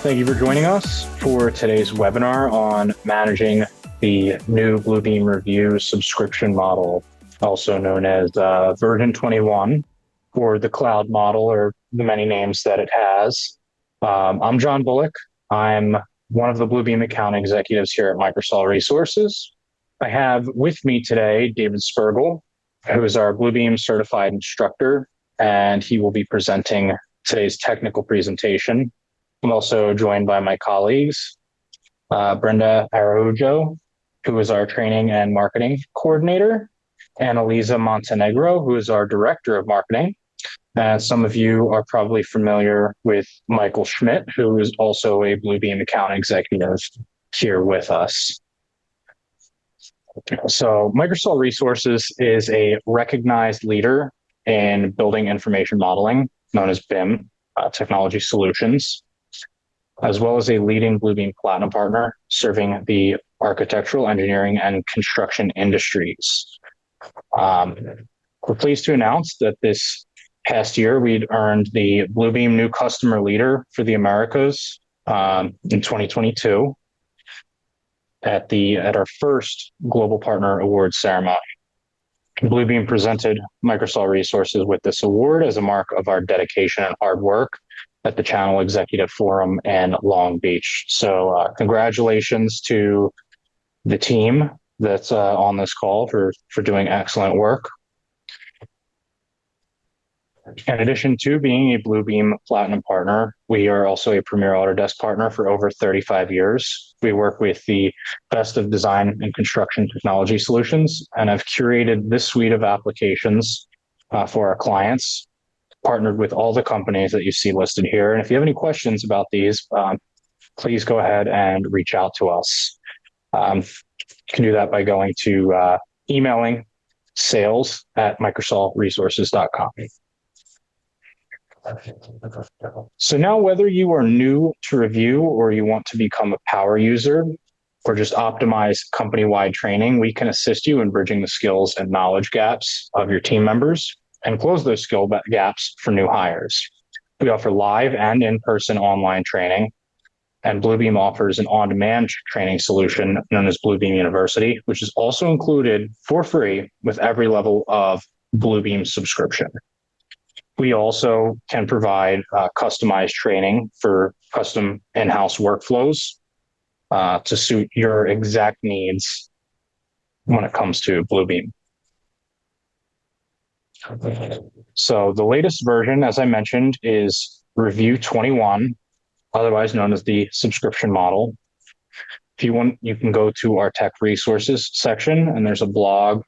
Thank you for joining us for today's webinar on managing the new Bluebeam Revu subscription model, also known as version 21, or the cloud model, or the many names that it has. I'm John Bullock. I'm one of the Bluebeam account executives here at Microsol Resources. I have with me today David Spergel, who is our Bluebeam certified instructor, and he will be presenting today's technical presentation. I'm also joined by my colleagues, Brenda Araujo, who is our training and marketing coordinator, and Eliza Montenegro, who is our director of marketing. Some of you are probably familiar with Michael Schmidt, who is also a Bluebeam account executive here with us. So Microsol Resources is a recognized leader in building information modeling, known as BIM, technology solutions, as well as a leading Bluebeam Platinum partner serving the architectural, engineering, and construction industries. We're pleased to announce that this past year, we'd earned the Bluebeam New Customer Leader for the Americas in 2022 at our first Global Partner Awards ceremony. Bluebeam presented Microsol Resources with this award as a mark of our dedication and hard work at the Channel Executive Forum in Long Beach. So congratulations to the team that's on this call for doing excellent work. In addition to being a Bluebeam Platinum partner, we are also a Premier Autodesk partner for over 35 years. We work with the best of design and construction technology solutions, and have curated this suite of applications for our clients, partnered with all the companies that you see listed here. And if you have any questions about these, please go ahead and reach out to us. You can do that by going to emailing sales@microsolresources.com. So now, whether you are new to Revu or you want to become a power user or just optimize company-wide training, we can assist you in bridging the skills and knowledge gaps of your team members and close those skill gaps for new hires. We offer live and in-person online training, and Bluebeam offers an on-demand training solution known as Bluebeam University, which is also included for free with every level of Bluebeam subscription. We also can provide customized training for custom in-house workflows to suit your exact needs when it comes to Bluebeam. So the latest version, as I mentioned, is Revu 21, otherwise known as the subscription model. If you want, you can go to our tech resources section, and there's a blog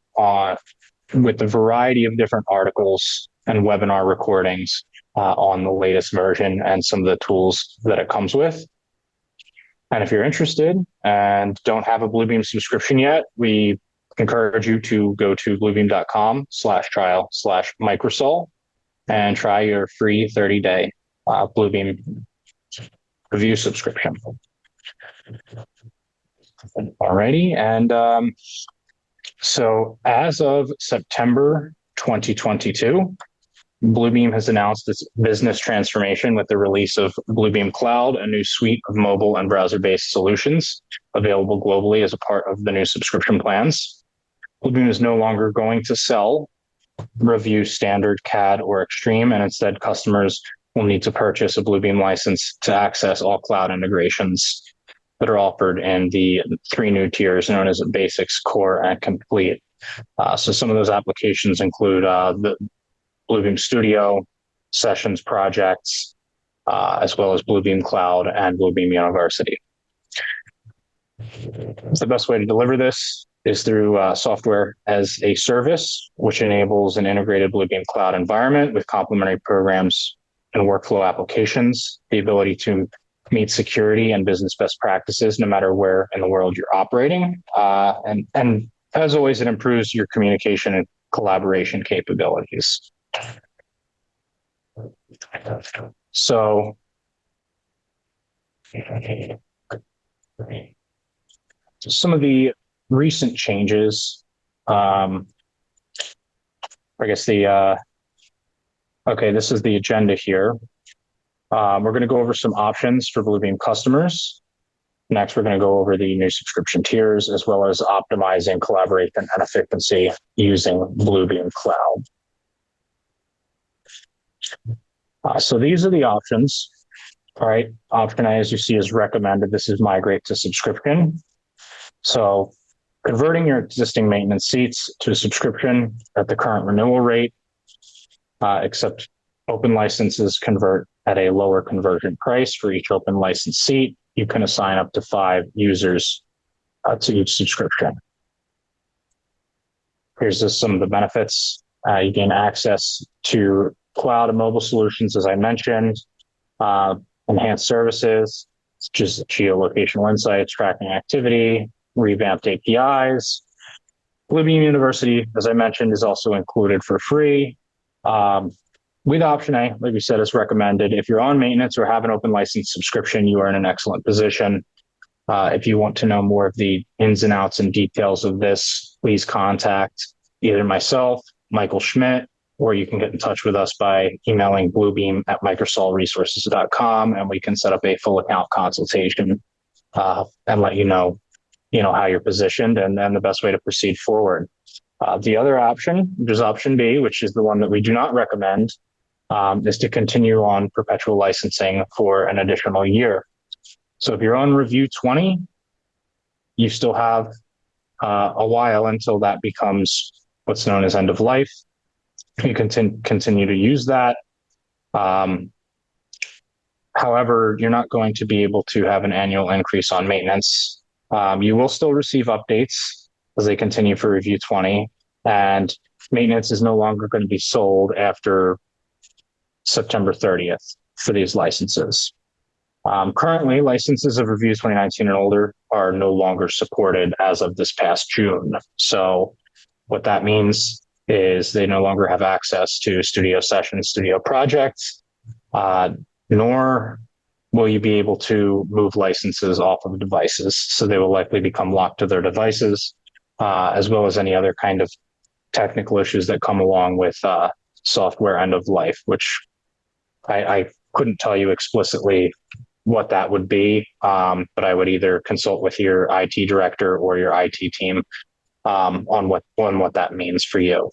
with a variety of different articles and webinar recordings on the latest version and some of the tools that it comes with. And if you're interested and don't have a Bluebeam subscription yet, we encourage you to go to bluebeam.com/trial/Microsol and try your free 30-day Bluebeam Revu subscription. Alrighty, and so as of September 2022, Bluebeam has announced its business transformation with the release of Bluebeam Cloud, a new suite of mobile and browser-based solutions available globally as a part of the new subscription plans. Bluebeam is no longer going to sell Revu Standard, CAD, or Extreme, and instead customers will need to purchase a Bluebeam license to access all cloud integrations that are offered in the 3 new tiers known as Basics, Core, and Complete. So some of those applications include the Bluebeam Studio, Sessions projects, as well as Bluebeam Cloud and Bluebeam University. The best way to deliver this is through software as a service, which enables an integrated Bluebeam Cloud environment with complementary programs and workflow applications, the ability to meet security and business best practices no matter where in the world you're operating. And as always, it improves your communication and collaboration capabilities. So some of the recent changes, I guess okay, this is the agenda here. We're going to go over some options for Bluebeam customers. Next, we're going to go over the new subscription tiers, as well as optimizing collaboration and efficiency using Bluebeam Cloud. So these are the options. All right. Option A, as you see, is recommended. This is migrate to subscription. So converting your existing maintenance seats to a subscription at the current renewal rate, except open licenses convert at a lower conversion price for each open license seat. You can assign up to 5 users to each subscription. Here's just some of the benefits. You gain access to cloud and mobile solutions, as I mentioned, enhanced services, such as geolocational insights, tracking activity, revamped APIs. Bluebeam University, as I mentioned, is also included for free. With option A, like we said, is recommended. If you're on maintenance or have an open license subscription, you are in an excellent position. If you want to know more of the ins and outs and details of this, please contact either myself, Michael Schmidt, or you can get in touch with us by emailing bluebeam@microsolresources.com, and we can set up a full account consultation and let you know how you're positioned and then the best way to proceed forward. The other option, which is option B, which is the one that we do not recommend, is to continue on perpetual licensing for an additional year. So if you're on Revu 20, you still have a while until that becomes what's known as end of life. You can continue to use that. However, you're not going to be able to have an annual increase on maintenance. You will still receive updates as they continue for Revu 20, and maintenance is no longer going to be sold after September 30th for these licenses. Currently, licenses of Revu 2019 and older are no longer supported as of this past June. So what that means is they no longer have access to studio sessions, studio projects, nor will you be able to move licenses off of devices. So they will likely become locked to their devices, as well as any other kind of technical issues that come along with software end of life, which I couldn't tell you explicitly what that would be, but I would either consult with your IT director or your IT team on what that means for you.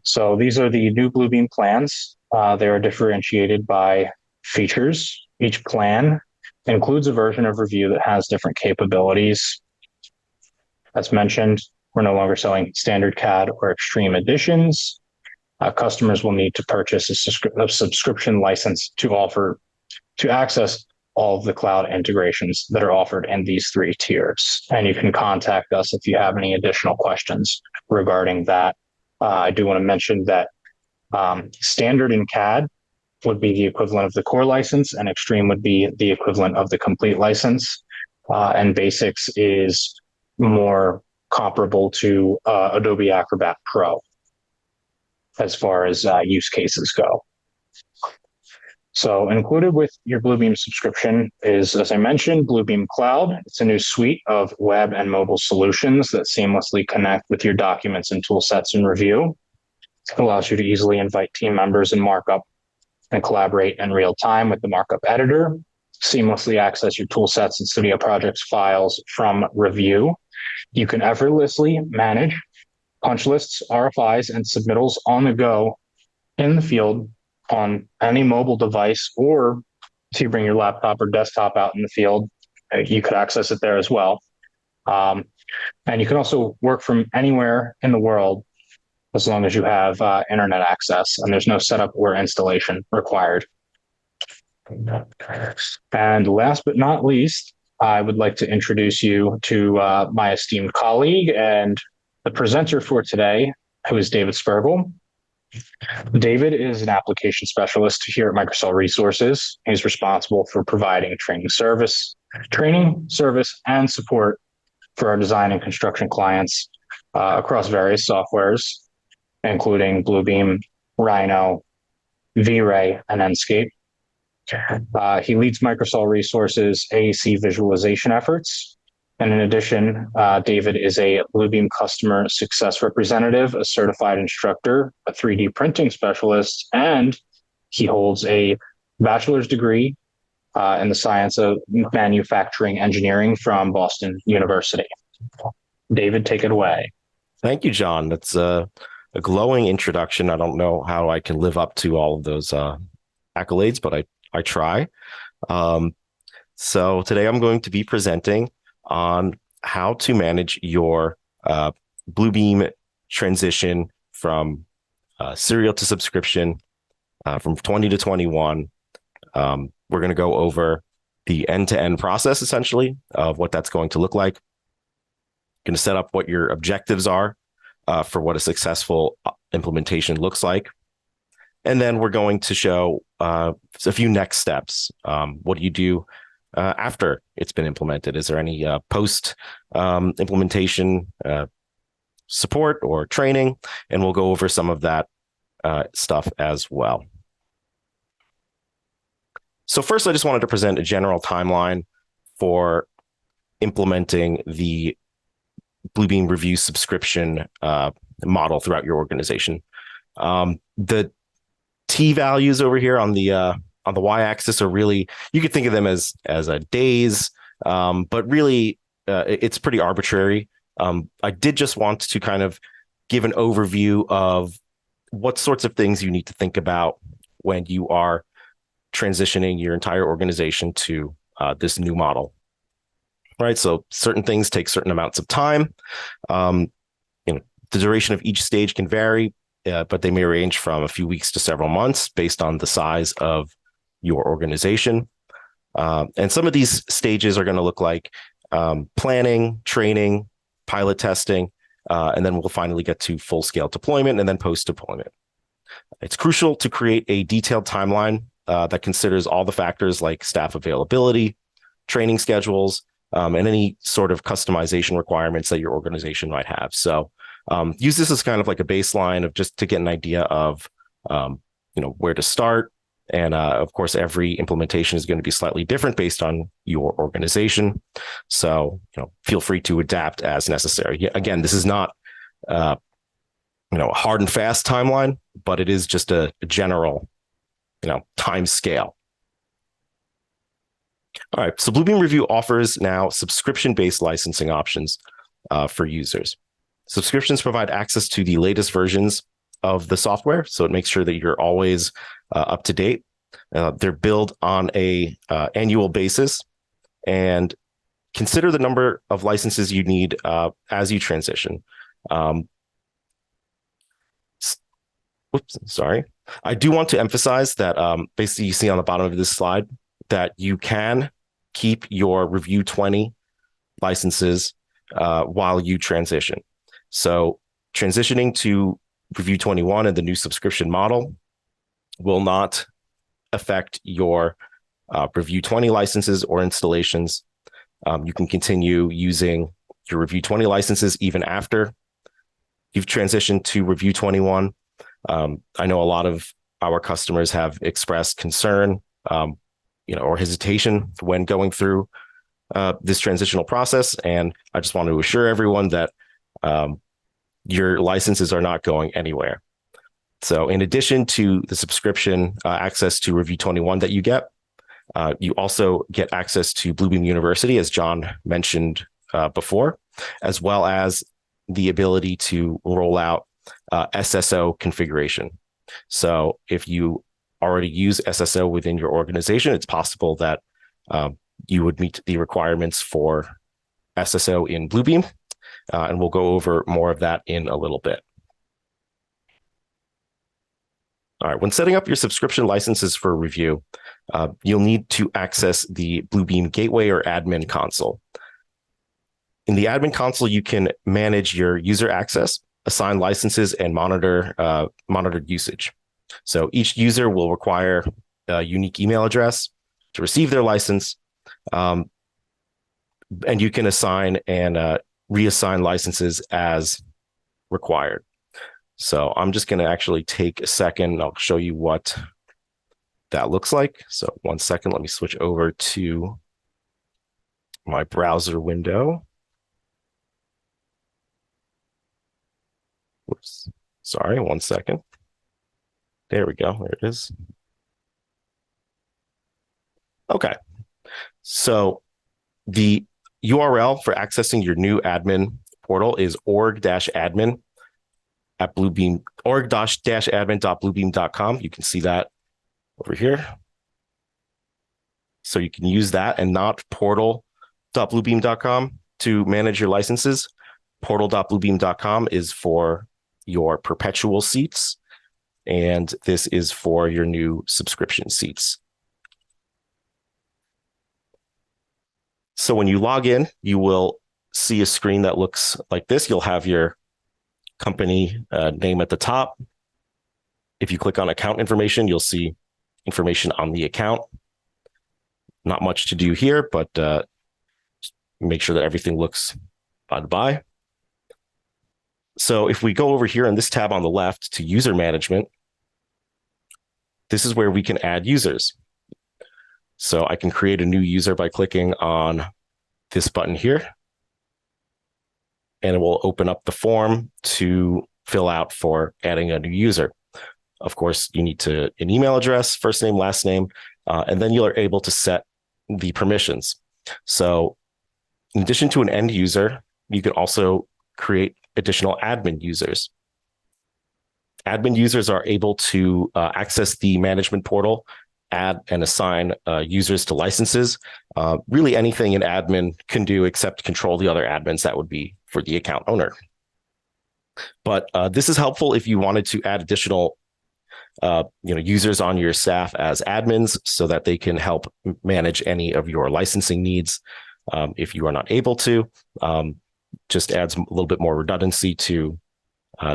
So these are the new Bluebeam plans. They are differentiated by features. Each plan includes a version of Revu that has different capabilities. As mentioned, we're no longer selling standard CAD or extreme editions. Customers will need to purchase a subscription license to access all of the cloud integrations that are offered in these 3 tiers. And you can contact us if you have any additional questions regarding that. I do want to mention that standard in CAD would be the equivalent of the core license, and extreme would be the equivalent of the complete license. And basics is more comparable to Adobe Acrobat Pro as far as use cases go. So included with your Bluebeam subscription is, as I mentioned, Bluebeam Cloud. It's a new suite of web and mobile solutions that seamlessly connect with your documents and tool sets in Revu. It allows you to easily invite team members and markup and collaborate in real time with the markup editor, seamlessly access your tool sets and studio projects files from Revu. You can effortlessly manage punch lists, RFIs, and submittals on the go in the field on any mobile device, or if you bring your laptop or desktop out in the field, you could access it there as well. And you can also work from anywhere in the world as long as you have internet access, and there's no setup or installation required. And last but not least, I would like to introduce you to my esteemed colleague and the presenter for today, who is David Spergel. David is an application specialist here at Microsol Resources. He's responsible for providing training, service, and support for our design and construction clients across various softwares, including Bluebeam, Rhino, V-Ray, and Enscape. He leads Microsol Resources AEC visualization efforts, And in addition, David is a Bluebeam customer success representative, a certified instructor, a 3D printing specialist, and he holds a bachelor's degree in the science of manufacturing engineering from Boston University. David, take it away. Thank you, John. That's a glowing introduction. I don't know how I can live up to all of those accolades, but I try. So today I'm going to be presenting on how to manage your Bluebeam transition from serial to subscription from 20 to 21. We're going to go over the end-to-end process, essentially, of what that's going to look like. Going to set up what your objectives are for what a successful implementation looks like. And then we're going to show a few next steps. What do you do after it's been implemented? Is there any post implementation support or training? And we'll go over some of that stuff as well. So first, I just wanted to present a general timeline for implementing the Bluebeam Revu subscription model throughout your organization. The T values over here on the y-axis are really, you could think of them as days, but really it's pretty arbitrary. I did just want to kind of give an overview of what sorts of things you need to think about when you are transitioning your entire organization to this new model. Right, so certain things take certain amounts of time. The duration of each stage can vary, but they may range from a few weeks to several months based on the size of your organization. And some of these stages are going to look like planning, training, pilot testing, and then we'll finally get to full-scale deployment and then post-deployment. It's crucial to create a detailed timeline that considers all the factors like staff availability, training schedules, and any sort of customization requirements that your organization might have. So use this as kind of like a baseline of just to get an idea of where to start. And of course, every implementation is going to be slightly different based on your organization. So feel free to adapt as necessary. Again, this is not a hard and fast timeline, but it is just a general time scale. All right, so Bluebeam Revu offers now subscription-based licensing options for users. Subscriptions provide access to the latest versions of the software, so it makes sure that you're always up to date. They're billed on a annual basis, and consider the number of licenses you need as you transition. Sorry. I do want to emphasize that basically you see on the bottom of this slide that you can keep your Revu 20 licenses while you transition. So transitioning to Revu 21 and the new subscription model will not affect your Revu 20 licenses or installations. You can continue using your Revu 20 licenses even after you've transitioned to Revu 21. I know a lot of our customers have expressed concern or hesitation when going through this transitional process. And I just want to assure everyone that your licenses are not going anywhere. So in addition to the subscription access to Revu 21 that you get, you also get access to Bluebeam University, as John mentioned before, as well as the ability to roll out SSO configuration. So if you already use SSO within your organization, it's possible that you would meet the requirements for SSO in Bluebeam, and we'll go over more of that in a little bit. All right, when setting up your subscription licenses for Revu, you'll need to access the Bluebeam Gateway or Admin Console. In the Admin Console, you can manage your user access, assign licenses, and monitored usage. So each user will require a unique email address to receive their license, and you can assign and reassign licenses as required. So I'm just going to actually take a second. I'll show you what that looks like. So 1 second, let me switch over to my browser window. Oops. Sorry, 1 second. There we go. There it is. Okay. So the URL for accessing your new admin portal is org-admin at Bluebeam, org-admin.bluebeam.com. You can see that over here. So you can use that and not portal.bluebeam.com to manage your licenses. Portal.bluebeam.com is for your perpetual seats, and this is for your new subscription seats. So when you log in, you will see a screen that looks like this. You'll have your company name at the top. If you click on account information, you'll see information on the account. Not much to do here, but make sure that everything looks by. So if we go over here in this tab on the left to user management, this is where we can add users. So I can create a new user by clicking on this button here, and it will open up the form to fill out for adding a new user. Of course, you need an email address, first name, last name, and then you're able to set the permissions. So in addition to an end user, you can also create additional admin users. Admin users are able to access the management portal, add and assign users to licenses. Really anything an admin can do except control the other admins. That would be for the account owner. But this is helpful if you wanted to add additional users on your staff as admins so that they can help manage any of your licensing needs. If you are not able to, just adds a little bit more redundancy to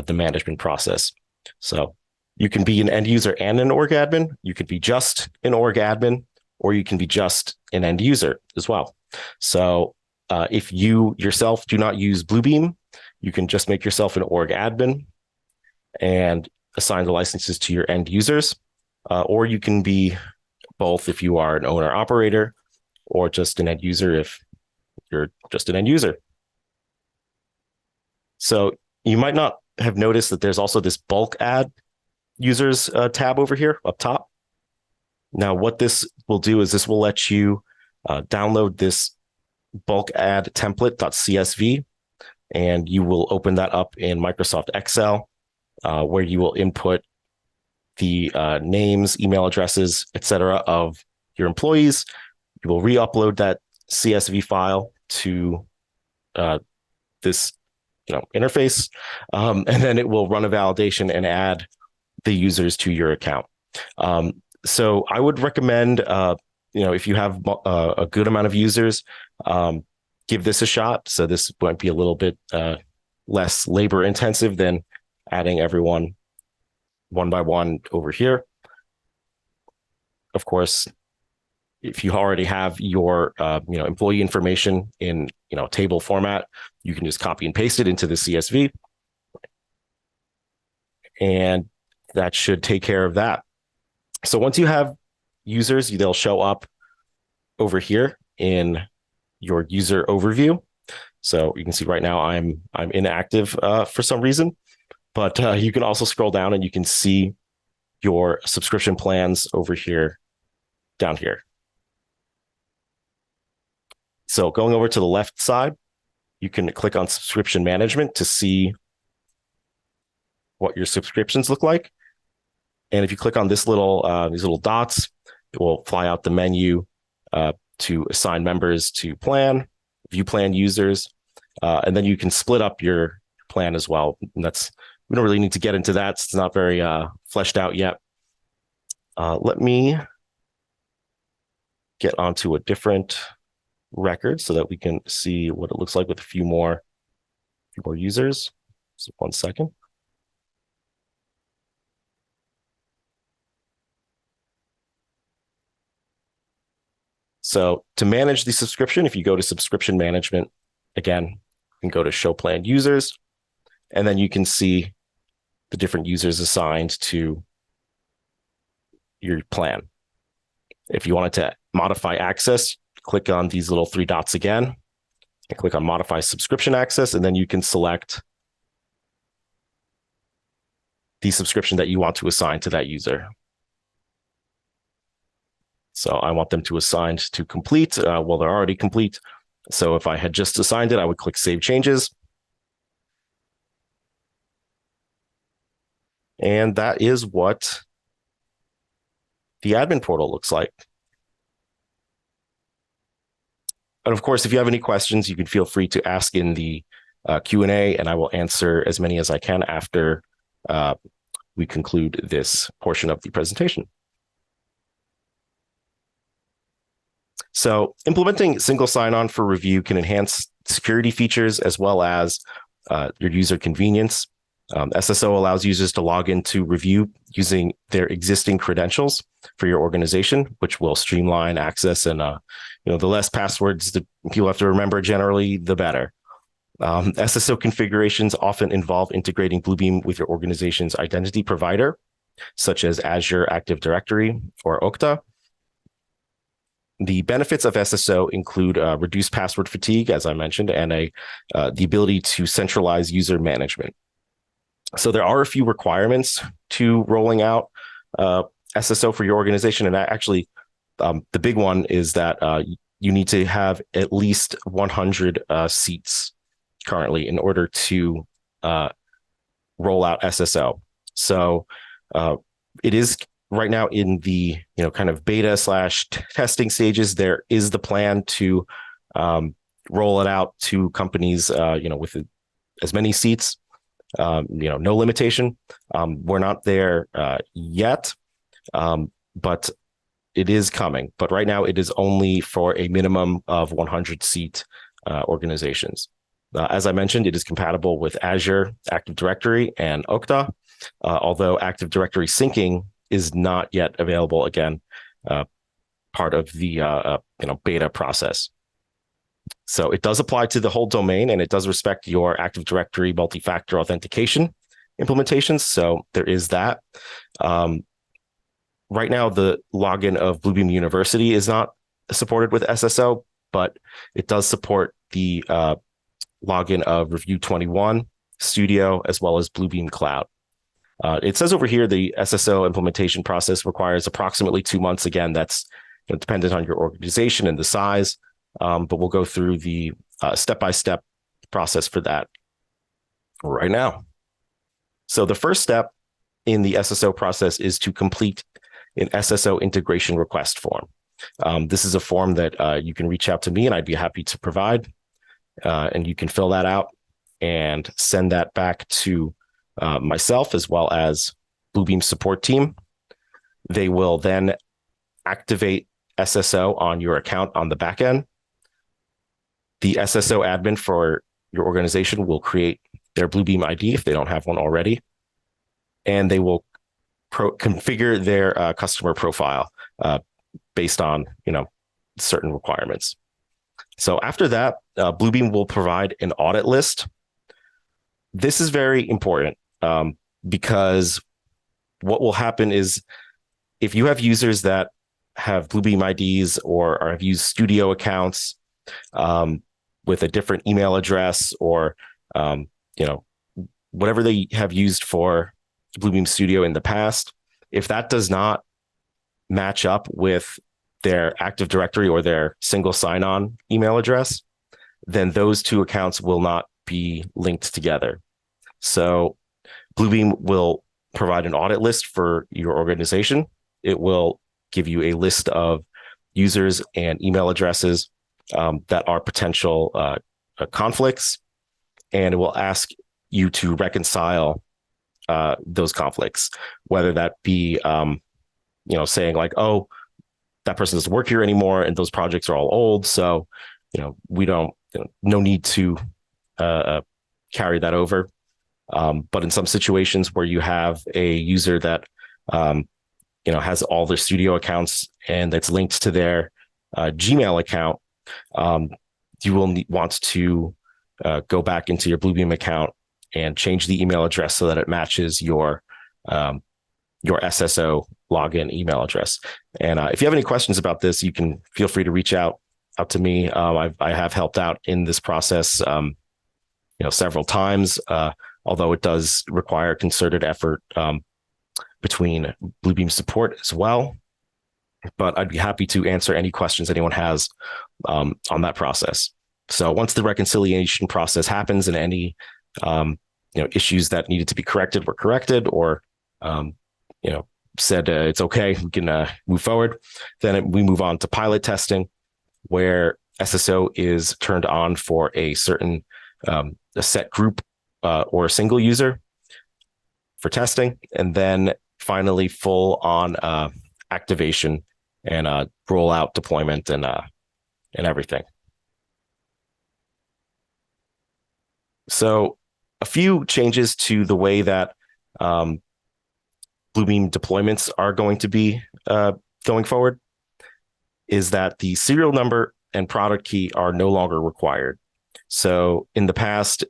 the management process. So you can be an end user and an org admin. You could be just an org admin, or you can be just an end user as well. So if you yourself do not use Bluebeam, you can just make yourself an org admin and assign the licenses to your end users, or you can be both if you are an owner operator, or just an end user if you're just an end user. So you might not have noticed that there's also this bulk add users tab over here up top. Now, what this will do is this will let you download this bulk add template.csv, and you will open that up in Microsoft Excel, where you will input the names, email addresses, etc. of your employees. You will re-upload that CSV file to this interface, and then it will run a validation and add the users to your account. So I would recommend, if you have a good amount of users, give this a shot. So this might be a little bit less labor intensive than adding everyone one by one over here. Of course, if you already have your employee information in table format, you can just copy and paste it into the CSV, and that should take care of that. So once you have users, they'll show up over here in your user overview. So you can see right now I'm inactive for some reason, but you can also scroll down and you can see your subscription plans over here, down here. So going over to the left side, you can click on subscription management to see what your subscriptions look like. And if you click on this these little dots, it will fly out the menu to assign members to plan, view plan users, and then you can split up your plan as well. And we don't really need to get into that. It's not very fleshed out yet. Let me get onto a different record so that we can see what it looks like with a few more users. So 1 second. So to manage the subscription, if you go to subscription management, again, you can go to show plan users, and then you can see the different users assigned to your plan. If you wanted to modify access, click on these little 3 dots again and click on modify subscription access, and then you can select the subscription that you want to assign to that user. So I want them to assign to complete. Well, they're already complete. So if I had just assigned it, I would click Save Changes. And that is what the admin portal looks like. And of course, if you have any questions, you can feel free to ask in the Q&A, and I will answer as many as I can after we conclude this portion of the presentation. So implementing single sign-on for Revu can enhance security features as well as your user convenience. SSO allows users to log into Revu using their existing credentials for your organization, which will streamline access, and the less passwords that people have to remember generally, the better. SSO configurations often involve integrating Bluebeam with your organization's identity provider, such as Azure Active Directory or Okta. The benefits of SSO include reduced password fatigue, as I mentioned, and the ability to centralize user management. So there are a few requirements to rolling out SSO for your organization. And actually, the big one is that you need to have at least 100 seats currently in order to roll out SSO. So it is right now in the kind of beta / testing stages. There is the plan to roll it out to companies with as many seats. No limitation. We're not there yet, but it is coming. But right now, it is only for a minimum of 100 seat organizations. As I mentioned, it is compatible with Azure Active Directory and Okta, although Active Directory syncing is not yet available. Again, part of the beta process. So it does apply to the whole domain, and it does respect your Active Directory multi-factor authentication implementations. So there is that. Right now, the login of Bluebeam University is not supported with SSO, but it does support the login of Revu 21 Studio as well as Bluebeam Cloud. It says over here the SSO implementation process requires approximately 2 months. Again, that's dependent on your organization and the size. But we'll go through the step-by-step process for that right now. So the first step in the SSO process is to complete an SSO integration request form. This is a form that you can reach out to me and I'd be happy to provide. And you can fill that out and send that back to myself as well as Bluebeam support team. They will then activate SSO on your account on the back end. The SSO admin for your organization will create their Bluebeam ID if they don't have one already, and they will configure their customer profile based on certain requirements. So after that, Bluebeam will provide an audit list. This is very important because what will happen is if you have users that have Bluebeam IDs or have used Studio accounts with a different email address or whatever they have used for Bluebeam Studio in the past, if that does not match up with their Active Directory or their single sign-on email address, then those two accounts will not be linked together. So Bluebeam will provide an audit list for your organization. It will give you a list of users and email addresses that are potential conflicts, and it will ask you to reconcile those conflicts, whether that be saying like, oh, that person doesn't work here anymore and those projects are all old, so we don't no need to carry that over. But in some situations where you have a user that has all their Studio accounts and that's linked to their Gmail account, you will want to go back into your Bluebeam account and change the email address so that it matches your SSO login email address. And if you have any questions about this, you can feel free to reach out to me. I have helped out in this process, several times. although it does require concerted effort between Bluebeam support as well. But I'd be happy to answer any questions anyone has on that process. So once the reconciliation process happens and any issues that needed to be corrected were corrected, or said it's okay, we can move forward, then we move on to pilot testing, where SSO is turned on for a certain a set group or a single user for testing, and then finally full on activation and rollout deployment and everything. So a few changes to the way that Bluebeam deployments are going to be going forward is that the serial number and product key are no longer required. So in the past,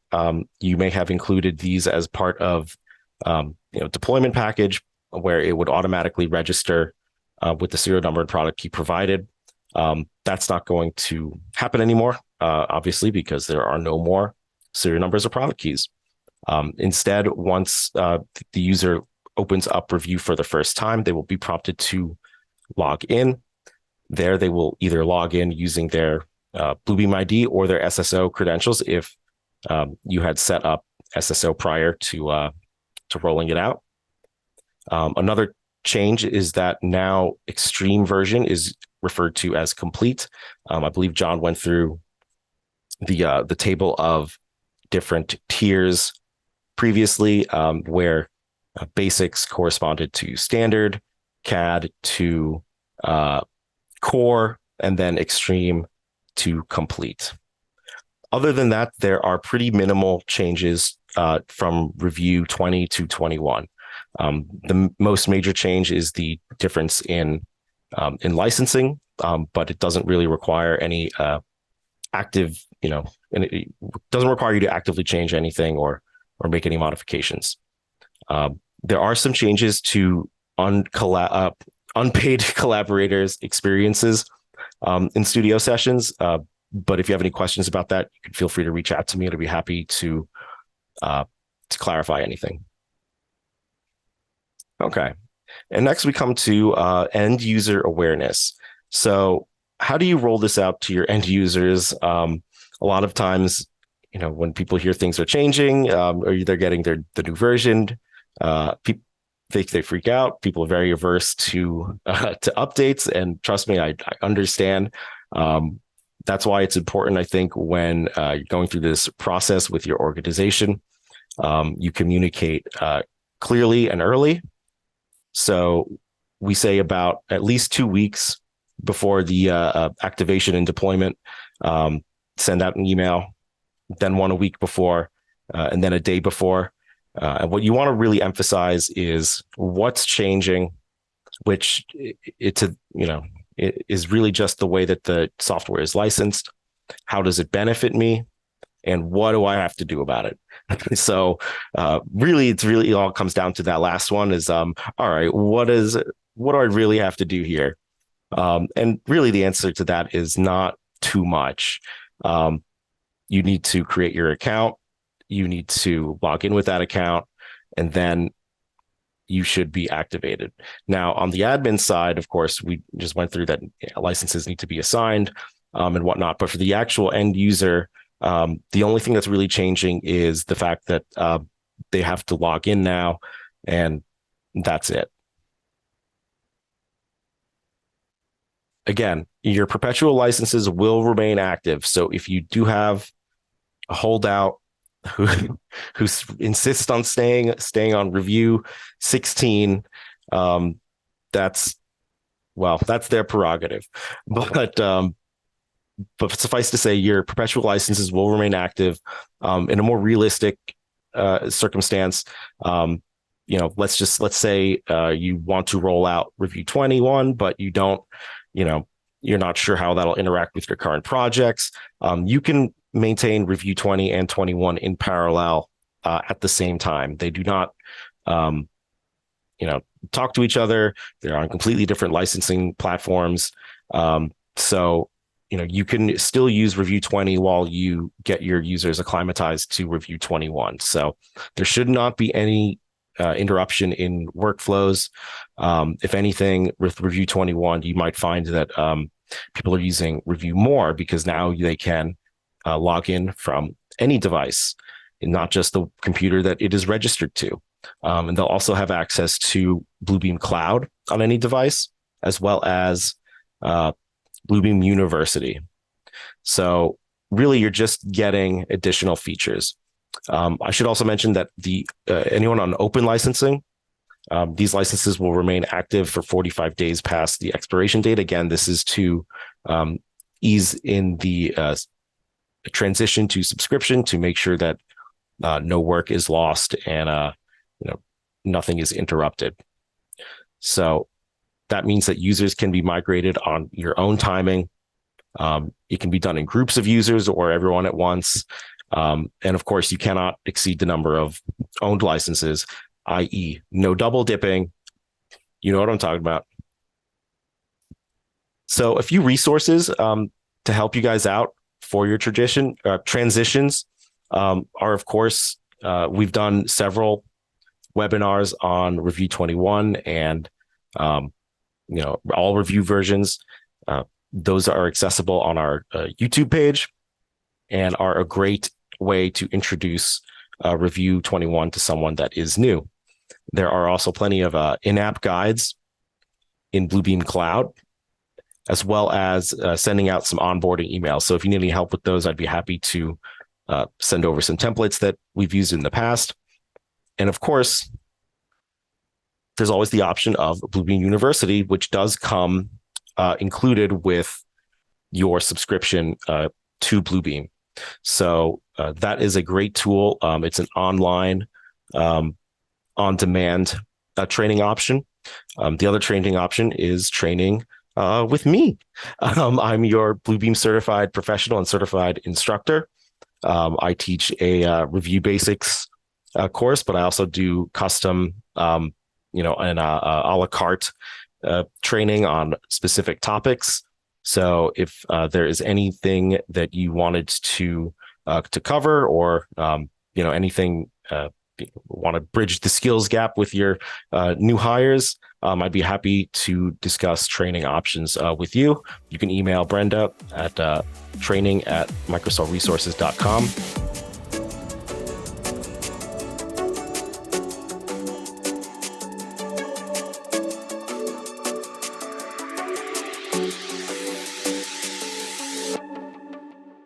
you may have included these as part of deployment package where it would automatically register with the serial number and product key provided. That's not going to happen anymore, obviously, because there are no more serial numbers or product keys. Instead, once the user opens up Revu for the first time, they will be prompted to log in. There, they will either log in using their Bluebeam ID or their SSO credentials if you had set up SSO prior to rolling it out. Another change is that now extreme version is referred to as complete. I believe John went through the table of different tiers previously, where basics corresponded to standard, CAD to core, and then extreme to complete. Other than that, there are pretty minimal changes from Revu 20 to 21. The most major change is the difference in licensing, but it doesn't really require any active, and it doesn't require you to actively change anything or make any modifications. There are some changes to unpaid collaborators' experiences in studio sessions. But if you have any questions about that, you can feel free to reach out to me. I'd be happy to clarify anything. Okay. And next we come to end user awareness. So how do you roll this out to your end users? A lot of times, when people hear things are changing, or they're getting the new version, they freak out. People are very averse to updates, and trust me, I understand. That's why it's important, I think, when you're going through this process with your organization, you communicate clearly and early. So we say about at least 2 weeks before the activation and deployment, send out an email, then one a week before, and then a day before. And what you want to really emphasize is what's changing, which it is really just the way that the software is licensed. How does it benefit me? And what do I have to do about it? So really all comes down to that last one is, all right, what do I really have to do here? And really the answer to that is not too much. You need to create your account. You need to log in with that account, and then you should be activated. Now, on the admin side, of course, we just went through that licenses need to be assigned and whatnot. But for the actual end user, the only thing that's really changing is the fact that they have to log in now, and that's it. Again, your perpetual licenses will remain active. So if you do have a holdout who insists on staying on Revu 16, that's their prerogative. But suffice to say, your perpetual licenses will remain active. In a more realistic circumstance, let's say you want to roll out Revu 21, but you don't, you're not sure how that'll interact with your current projects. You can maintain Revu 20 and 21 in parallel at the same time. They do not, talk to each other. They're on completely different licensing platforms. So you can still use Review 20 while you get your users acclimatized to Review 21. So there should not be any interruption in workflows. If anything, with Review 21, you might find that people are using Review more because now they can log in from any device, and not just the computer that it is registered to. And they'll also have access to Bluebeam Cloud on any device, as well as Bluebeam University. So really, you're just getting additional features. I should also mention that anyone on open licensing, these licenses will remain active for 45 days past the expiration date. Again, this is to ease in the transition to subscription, to make sure that no work is lost and nothing is interrupted. So that means that users can be migrated on your own timing. It can be done in groups of users or everyone at once. And of course, you cannot exceed the number of owned licenses, i.e. no double dipping. You know what I'm talking about. So a few resources to help you guys out for your transitions are, of course, we've done several webinars on Review 21 and all Review versions. Those are accessible on our YouTube page and are a great way to introduce Review 21 to someone that is new. There are also plenty of in-app guides in Bluebeam Cloud, as well as sending out some onboarding emails. So if you need any help with those, I'd be happy to send over some templates that we've used in the past. And of course, there's always the option of Bluebeam University, which does come included with your subscription to Bluebeam. So that is a great tool. It's an online, on-demand training option. The other training option is training with me. I'm your Bluebeam certified professional and certified instructor. I teach a Review Basics course, but I also do custom, and a la carte training on specific topics. So if there is anything that you wanted to cover, or anything want to bridge the skills gap with your new hires, I'd be happy to discuss training options with you. You can email Brenda at training@microsolresources.com.